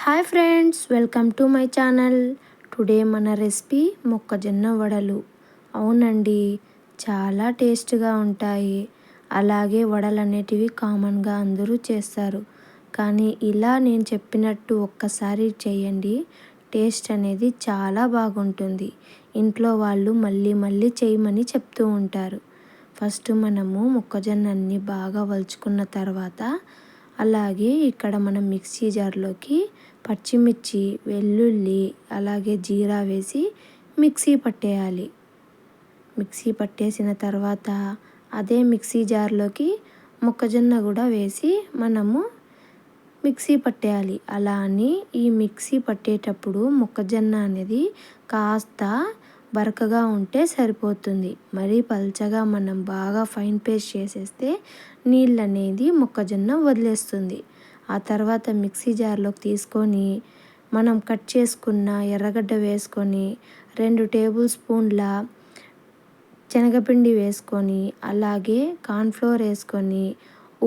Hi friends, welcome to my channel. Today మన recipe మొక్కజొన్న వడలు. అవునండి, చాలా టేస్ట్గా ఉంటాయి. అలాగే వడలు అనేటివి కామన్గా అందరూ చేస్తారు. కానీ ఇలా నేను చెప్పినట్టు ఒక్కసారి చేయండి, టేస్ట్ అనేది చాలా బాగుంటుంది. ఇంట్లో వాళ్ళు మళ్ళీ మళ్ళీ చేయమని చెప్తూ ఉంటారు. ఫస్ట్ మనము మొక్కజొన్నని బాగా వలుచుకున్న తర్వాత, అలాగే ఇక్కడ మనం మిక్సీ జార్లోకి పచ్చిమిర్చి, వెల్లుల్లి, అలాగే జీరా వేసి మిక్సీ పట్టేయాలి. మిక్సీ పట్టేసిన తర్వాత అదే మిక్సీ జార్లోకి మొక్కజొన్న కూడా వేసి మనము మిక్సీ పట్టేయాలి. అలా అని ఈ మిక్సీ పట్టేటప్పుడు మొక్కజొన్న అనేది కాస్త బరకగా ఉంటే సరిపోతుంది. మరీ పల్చగా మనం బాగా ఫైన్ పేస్ట్ చేసేస్తే నీళ్ళు అనేది మొక్కజొన్న వదిలేస్తుంది. ఆ తర్వాత మిక్సీ జార్లోకి తీసుకొని మనం కట్ చేసుకున్న ఎర్రగడ్డ వేసుకొని 2 టేబుల్ స్పూన్ల శనగపిండి వేసుకొని, అలాగే కార్న్ఫ్లోర్ వేసుకొని,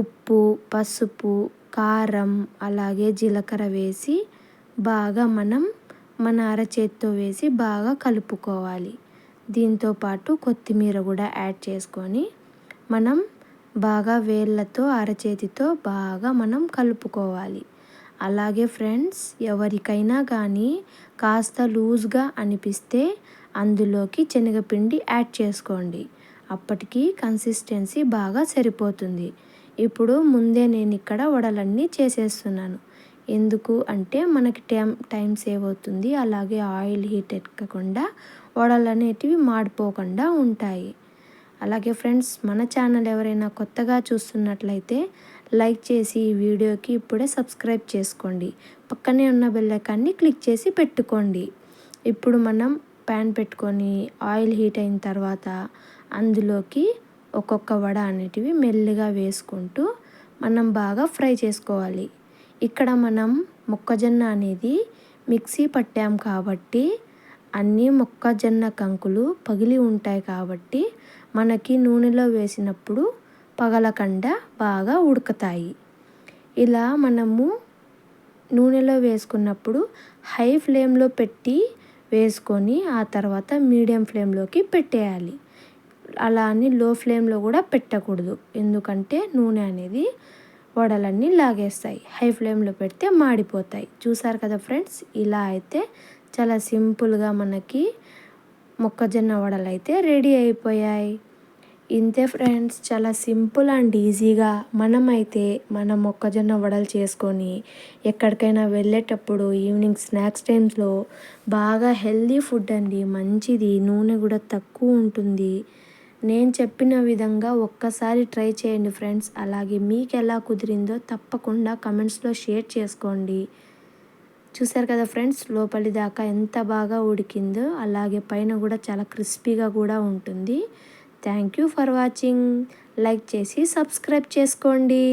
ఉప్పు, పసుపు, కారం, అలాగే జీలకర్ర వేసి బాగా మన అరచేత్తో వేసి బాగా కలుపుకోవాలి. దీంతోపాటు కొత్తిమీర కూడా యాడ్ చేసుకొని మనం బాగా వేళ్ళతో అరచేతితో బాగా మనం కలుపుకోవాలి. అలాగే ఫ్రెండ్స్, ఎవరికైనా కానీ కాస్త లూజ్గా అనిపిస్తే అందులోకి శనగపిండి యాడ్ చేసుకోండి. అప్పటికి కన్సిస్టెన్సీ బాగా సరిపోతుంది. ఇప్పుడు ముందే నేను ఇక్కడ వడలన్నీ చేసేస్తున్నాను. ఎందుకు అంటే మనకి టైం సేవ్ అవుతుంది. అలాగే ఆయిల్ హీట్ ఎక్కకుండా వడలు అనేటివి మాడిపోకుండా ఉంటాయి. అలాగే ఫ్రెండ్స్, మన ఛానల్ ఎవరైనా కొత్తగా చూస్తున్నట్లయితే లైక్ చేసి ఈ వీడియోకి ఇప్పుడే సబ్స్క్రైబ్ చేసుకోండి. పక్కనే ఉన్న బెల్ ఐకాన్ని క్లిక్ చేసి పెట్టుకోండి. ఇప్పుడు మనం ప్యాన్ పెట్టుకొని ఆయిల్ హీట్ అయిన తర్వాత అందులోకి ఒక్కొక్క వడ అనేటివి మెల్లిగా వేసుకుంటూ మనం బాగా ఫ్రై చేసుకోవాలి. ఇక్కడ మనం మొక్కజొన్న అనేది మిక్సీ పట్టాం కాబట్టి అన్నీ మొక్కజొన్న కంకులు పగిలి ఉంటాయి కాబట్టి మనకి నూనెలో వేసినప్పుడు పగలకుండా బాగా ఉడుకుతాయి. ఇలా మనము నూనెలో వేసుకున్నప్పుడు హై ఫ్లేమ్లో పెట్టి వేసుకొని ఆ తర్వాత మీడియం ఫ్లేమ్లోకి పెట్టేయాలి. అలా అని లో ఫ్లేమ్లో కూడా పెట్టకూడదు, ఎందుకంటే నూనె అనేది వడలన్నీ లాగేస్తాయి. హై ఫ్లేమ్లో పెడితే మాడిపోతాయి. చూసారు కదా ఫ్రెండ్స్, ఇలా అయితే చాలా సింపుల్గా మనకి మొక్కజొన్న వడలు అయితే రెడీ అయిపోయాయి. ఇంతే ఫ్రెండ్స్, చాలా సింపుల్ అండ్ ఈజీగా మనమైతే మన మొక్కజొన్న వడలు చేసుకొని ఎక్కడికైనా వెళ్ళేటప్పుడు ఈవినింగ్ స్నాక్స్ టైమ్స్లో బాగా హెల్దీ ఫుడ్ అండి, మంచిది, నూనె కూడా తక్కువ ఉంటుంది. నేను చెప్పిన విధంగా ఒక్కసారి ట్రై చేయండి ఫ్రెండ్స్. అలాగే మీకు ఎలా కుదిరిందో తప్పకుండా కమెంట్స్లో షేర్ చేసుకోండి. చూసారు కదా ఫ్రెండ్స్, లోపలి దాకా ఎంత బాగా ఉడికిందో, అలాగే పైన కూడా చాలా క్రిస్పీగా కూడా ఉంటుంది. Thank you for watching. Like చేసి సబ్స్క్రైబ్ చేసుకోండి.